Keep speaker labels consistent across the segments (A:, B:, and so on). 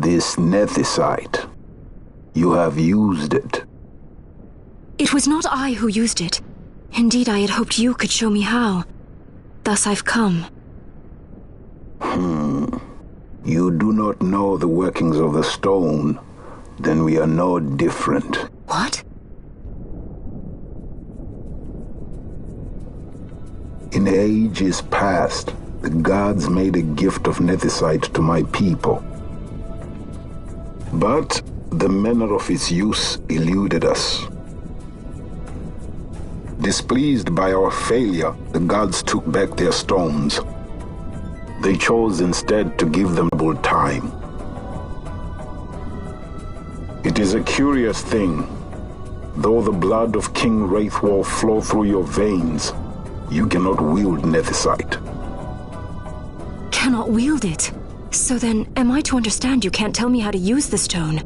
A: This nethicite. You have used it.
B: It was not I who used it. Indeed, I had hoped you could show me how. Thus I've come.
A: You do not know the workings of the stone. Then we are no different.
B: What?
A: In ages past, the gods made a gift of nethicite to my people. But the manner of its use eluded us. Displeased by our failure, the gods took back their stones. They chose instead to give them time. It is a curious thing. Though the blood of King Wraithwall flow through your veins, you cannot wield nethicite.
B: Cannot wield it? So then, am I to understand you can't tell me how to use the stone?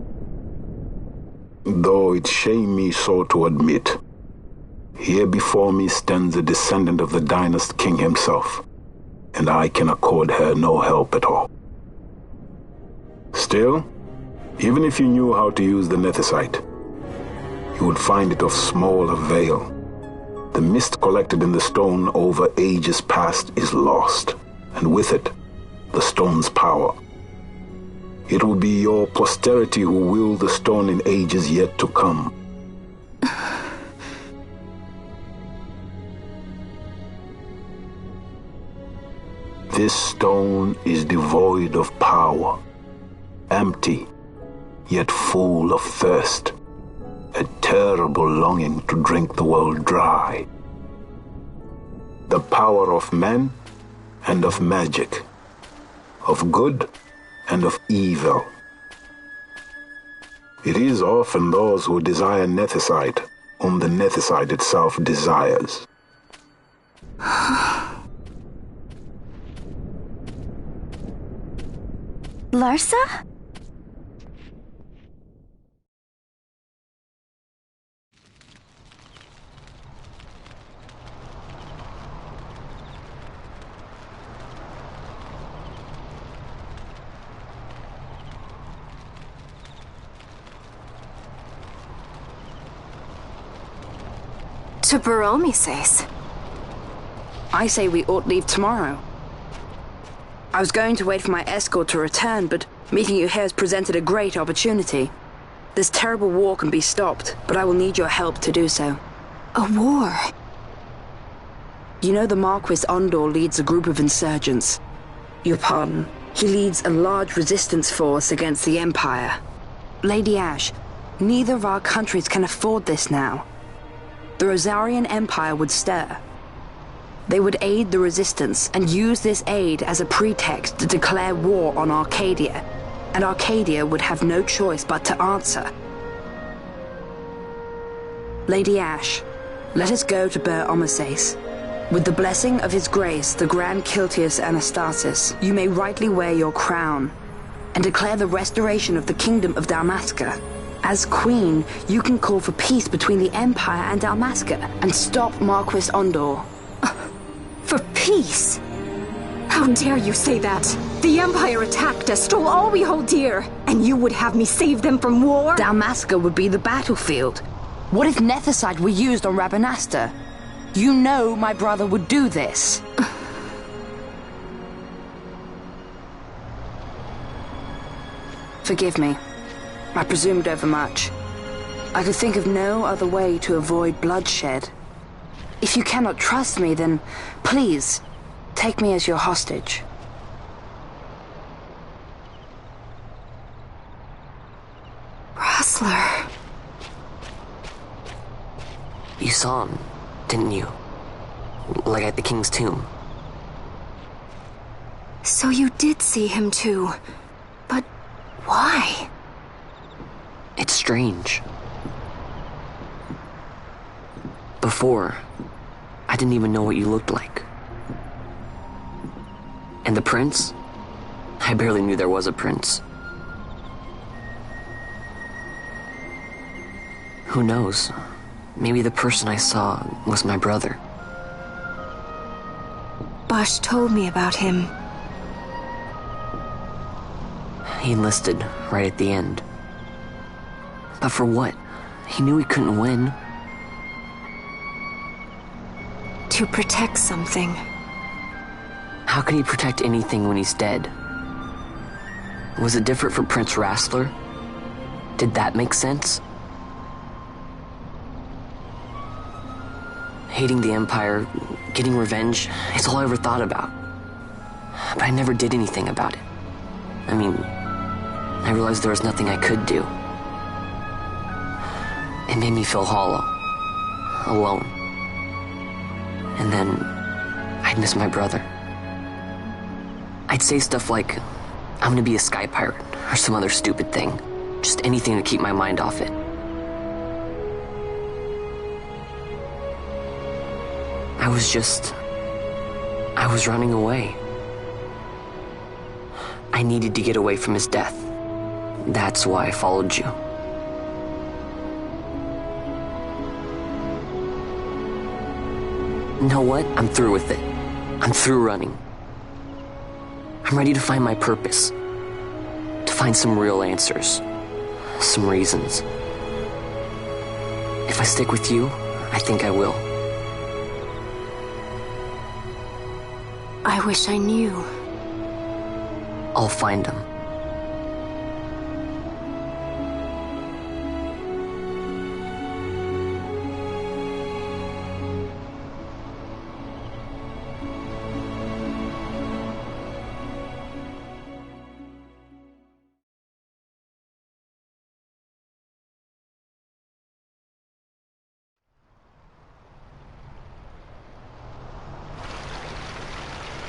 A: Though it shame me so to admit, here before me stands a descendant of the dynast king himself, and I can accord her no help at all. Still, even if you knew how to use the nethicite, you would find it of small avail. The mist collected in the stone over ages past is lost, and with it, the stone's power. It will be your posterity who will the stone in ages yet to come. This stone is devoid of power, empty, yet full of thirst, a terrible longing to drink the world dry. The power of men and of magic, of good and of evil. It is often those who desire nethicite whom the nethicite itself desires.
C: Larsa?
B: To Baromi says.
D: I say we ought leave tomorrow. I was going to wait for my escort to return, but meeting you here has presented a great opportunity. This terrible war can be stopped, but I will need your help to do so.
B: A war?
D: You know the Marquis Ondor leads a group of insurgents. Your pardon. He leads a large resistance force against the Empire. Lady Ash, neither of our countries can afford this now. The Rosarian Empire would stir. They would aid the resistance and use this aid as a pretext to declare war on Arcadia, and Arcadia would have no choice but to answer. Lady Ash, let us go to Ber Omases. With the blessing of His Grace, the Grand Kiltius Anastasis, you may rightly wear your crown and declare the restoration of the Kingdom of Dalmasca. As Queen, you can call for peace between the Empire and Dalmasca and stop Marquis Ondor.
B: For peace? How dare you say that? The Empire attacked us, stole all we hold dear, and you would have me save them from war?
D: Dalmasca would be the battlefield. What if nethicite were used on Rabanasta? You know my brother would do this. Forgive me. I presumed overmuch. I could think of no other way to avoid bloodshed. If you cannot trust me, then please, take me as your hostage.
B: Rustler.
E: You saw him, didn't you? Like at the King's tomb.
B: So you did see him too. But why?
E: It's strange. Before, I didn't even know what you looked like. And the prince? I barely knew there was a prince. Who knows? Maybe the person I saw was my brother.
B: Bosch told me about him.
E: He enlisted right at the end. But for what? He knew he couldn't win.
B: To protect something.
E: How can he protect anything when he's dead? Was it different for Prince Rassler? Did that make sense? Hating the Empire, getting revenge, it's all I ever thought about. But I never did anything about it. I mean, I realized there was nothing I could do. It made me feel hollow, alone. And then I'd miss my brother. I'd say stuff like, I'm gonna be a sky pirate, or some other stupid thing. Just anything to keep my mind off it. I was running away. I needed to get away from his death. That's why I followed you. You know what? I'm through with it. I'm through running. I'm ready to find my purpose. To find some real answers. Some reasons. If I stick with you, I think I will.
B: I wish I knew.
E: I'll find them.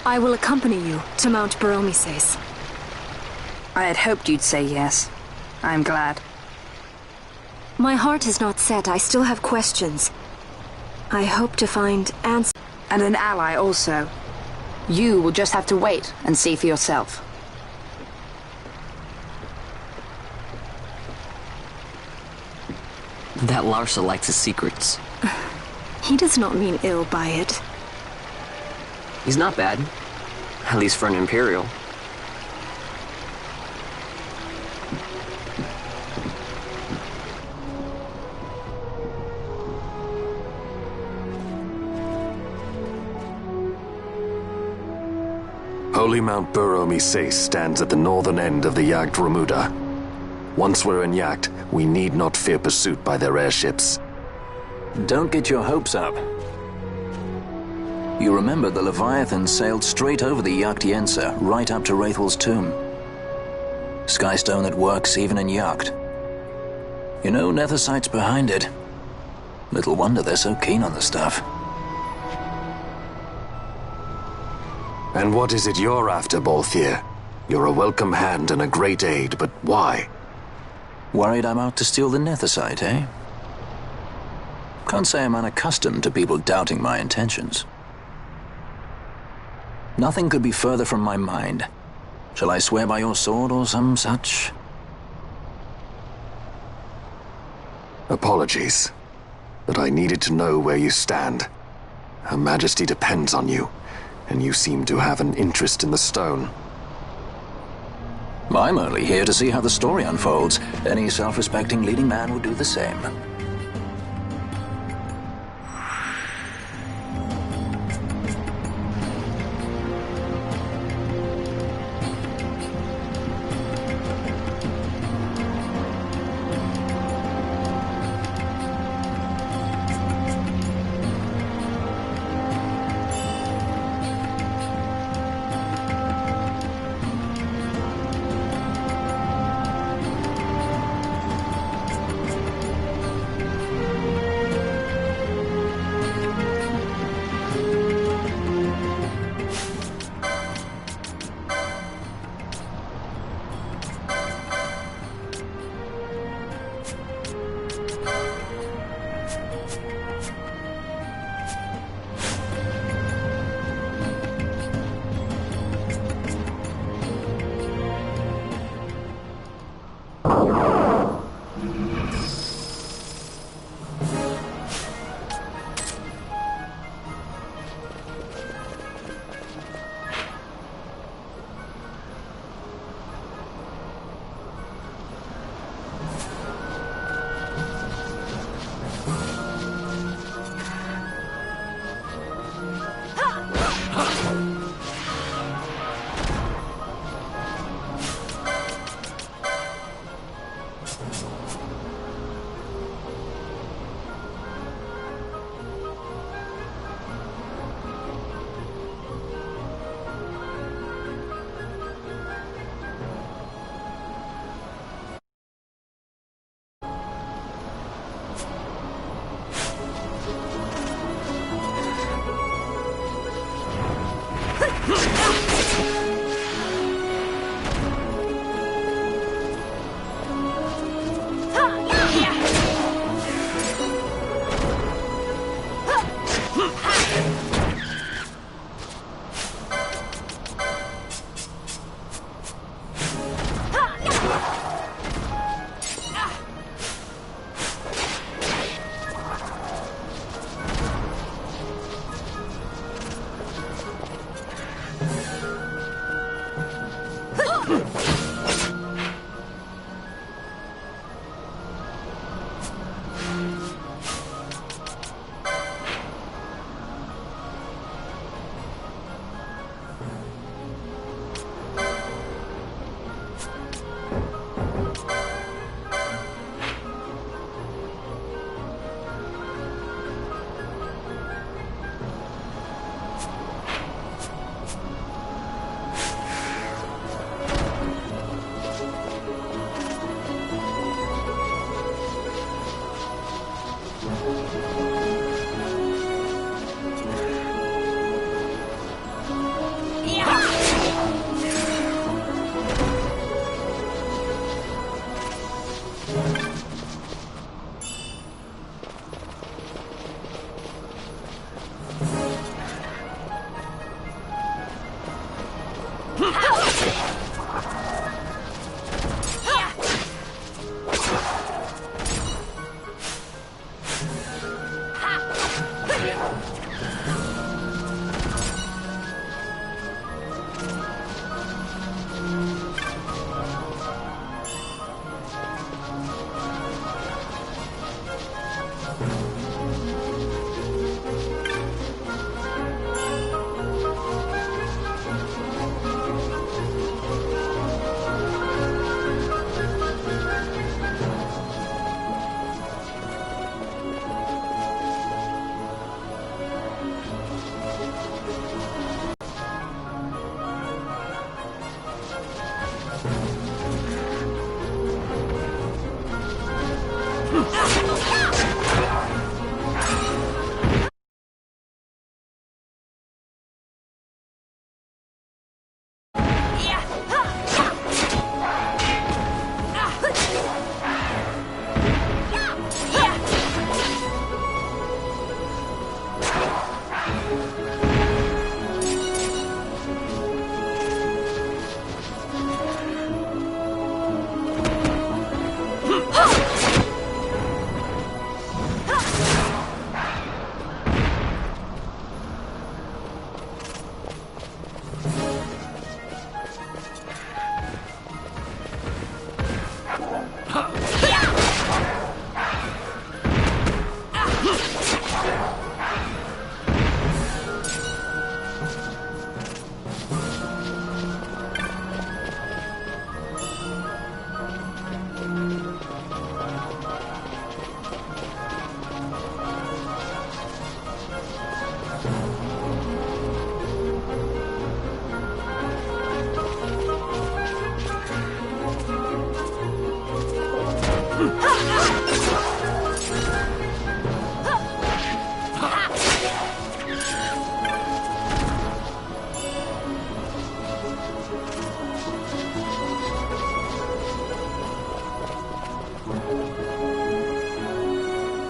B: I will accompany you to Mount Baromises.
D: I had hoped you'd say yes. I'm glad.
B: My heart is not set. I still have questions. I hope to find answers.
D: And an ally also. You will just have to wait and see for yourself.
E: That Larsa likes his secrets.
B: He does not mean ill by it.
E: He's not bad. At least for an Imperial.
C: Holy Mount Baromises stands at the northern end of the Jagd Remuda. Once we're in Jagd, we need not fear pursuit by their airships.
F: Don't get your hopes up. You remember the Leviathan sailed straight over the Jagd Yensa, right up to Wraithel's tomb. Skystone that works even in Jagd. You know, Nethersight's behind it. Little wonder they're so keen on the stuff.
C: And what is it you're after, Balthier? You're a welcome hand and a great aid, but why?
F: Worried I'm out to steal the Nethersight, eh? Can't say I'm unaccustomed to people doubting my intentions. Nothing could be further from my mind. Shall I swear by your sword or some such?
C: Apologies, but I needed to know where you stand. Her Majesty depends on you, and you seem to have an interest in the stone.
F: I'm only here to see how the story unfolds. Any self-respecting leading man would do the same.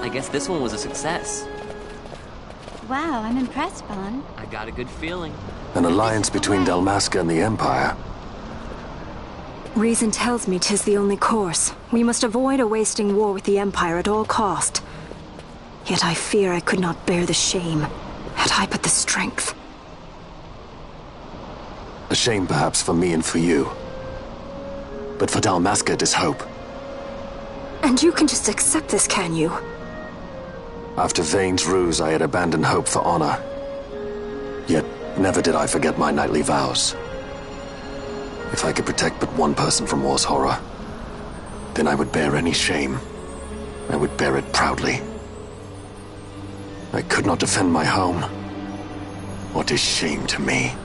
E: I guess this one was a success.
G: Wow, I'm impressed, Vaughn.
E: I got a good feeling.
C: An alliance between Dalmasca and the Empire.
B: Reason tells me 'tis the only course. We must avoid a wasting war with the Empire at all cost. Yet I fear I could not bear the shame, had I but the strength.
C: A shame perhaps for me and for you. But for Dalmasca, 'tis hope.
B: And you can just accept this, can you?
C: After Vane's ruse, I had abandoned hope for honor. Yet, never did I forget my knightly vows. If I could protect but one person from war's horror, then I would bear any shame. I would bear it proudly. I could not defend my home. What is shame to me?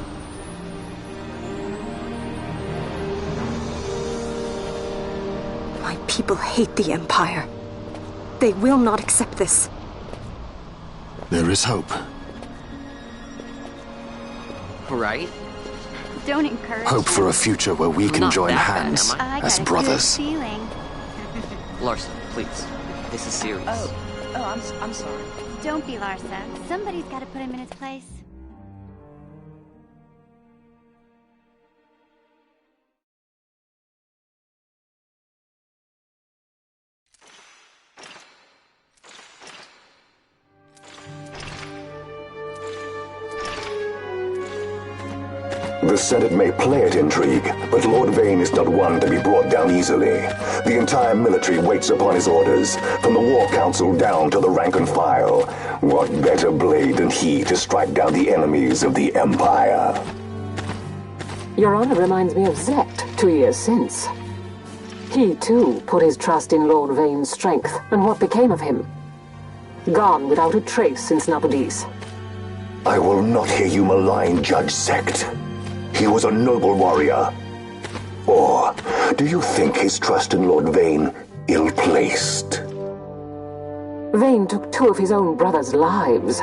B: My people hate the Empire. They will not accept this.
C: There is hope.
E: Right?
G: Don't encourage
C: Hope for a future where we can
E: Not
C: join
E: that bad,
C: hands
E: am I?
C: as
G: got a
C: brothers.
G: good feeling.
E: Larson, please. This is serious.
H: I'm sorry.
G: Don't be Larsa. Somebody's got to put him in his place.
A: The Senate may play at intrigue, but Lord Vane is not one to be brought down easily. The entire military waits upon his orders, from the War Council down to the rank and file. What better blade than he to strike down the enemies of the Empire?
I: Your Honor reminds me of Zect 2 years since. He, too, put his trust in Lord Vane's strength, and what became of him? Gone without a trace since Nabudis.
A: I will not hear you malign Judge Zect. He was a noble warrior. Or do you think his trust in Lord Vane ill-placed?
I: Vayne took two of his own brothers' lives.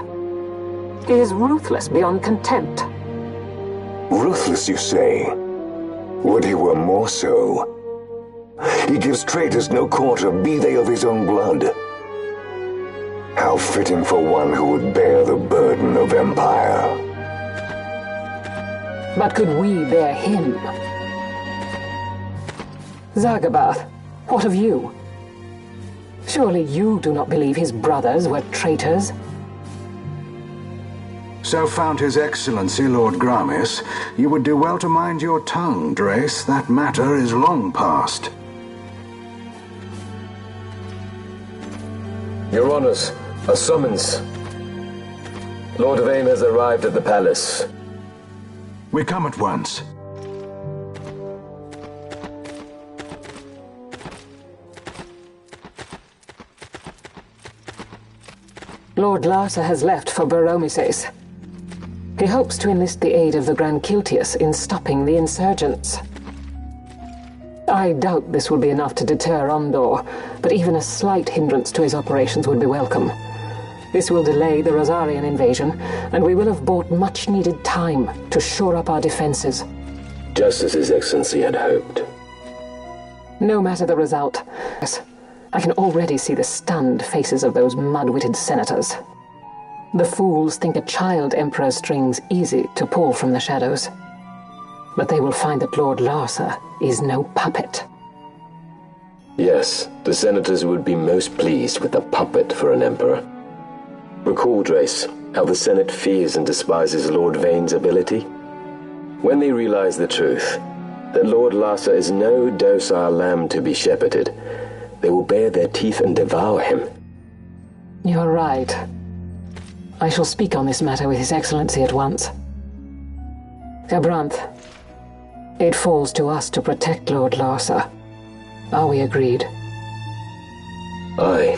I: He is ruthless beyond contempt.
J: Ruthless, you say? Would he were more so. He gives traitors no quarter, be they of his own blood. How fitting for one who would bear the burden of empire.
I: But could we bear him? Zagabath, what of you? Surely you do not believe his brothers were traitors?
K: So found His Excellency Lord Gramis, you would do well to mind your tongue, Drace. That matter is long past.
L: Your Honors, a summons. Lord Vayne has arrived at the palace.
K: We come at once.
I: Lord Larsa has left for Baromises. He hopes to enlist the aid of the Grand Kiltius in stopping the insurgents. I doubt this will be enough to deter Ondor, but even a slight hindrance to his operations would be welcome. This will delay the Rosarian invasion, and we will have bought much-needed time to shore up our defenses.
L: Just as His Excellency had hoped.
I: No matter the result, I can already see the stunned faces of those mud-witted senators. The fools think a child emperor's strings easy to pull from the shadows. But they will find that Lord Larsa is no puppet.
L: Yes, the senators would be most pleased with a puppet for an emperor. Recall, Drace, how the Senate fears and despises Lord Vayne's ability. When they realize the truth, that Lord Larsa is no docile lamb to be shepherded, they will bare their teeth and devour him.
I: You're right. I shall speak on this matter with His Excellency at once. Gabranth, it falls to us to protect Lord Larsa. Are we agreed?
L: Aye.